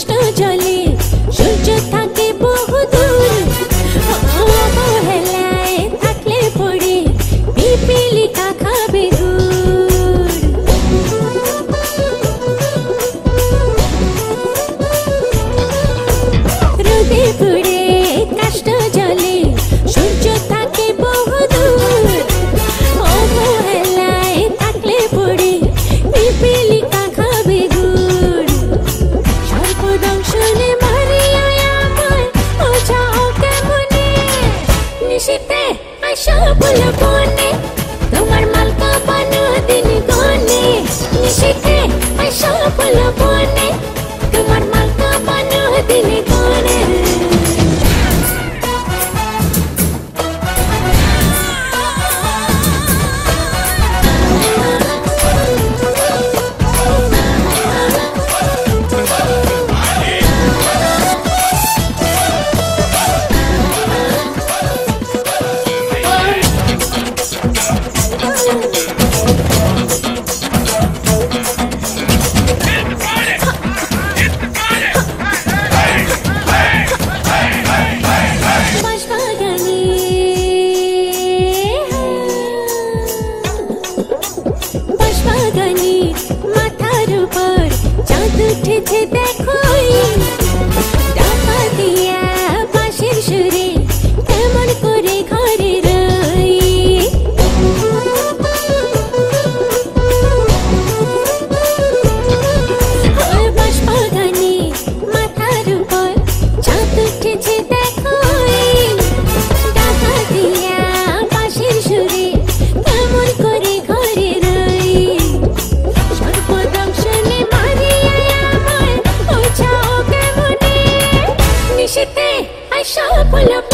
কষ্ট জলে সূর্য থাকে বহুদূর অবহেলায় থাকলে পড়ে পিপিলিকা খাবে গুড় রোদে পুড়ে কষ্ট জলে সূর্য থাকে বহুদূর অবহেলায় থাকলে পড়ে পিপিলিকা খাবে গুড় সর্বদংশনে মারিয়া আমায় বোঝাও কেমনে নিশীথে আইসা বলো বনে তোমার মালকা বানো দিন গনে নিশীথে আইসা বলো বনে তোমার মালকা বানো দিন গনে বাঁশবাগানে মাথার উপর চাঁদ উঠেছে দেখো ডাকা দিয়া বাঁশির সুরে কেমন করে ঘরে রই বাঁশবাগানে মাথার উপর চাঁদ উঠেছে দেখো ডাকা দিয়া বাঁশির সুরে কেমন করে ঘরে রই সর্বদংশনে মারিয়া আমায় বোঝাও কেমনে নিশীথে আইসা বলো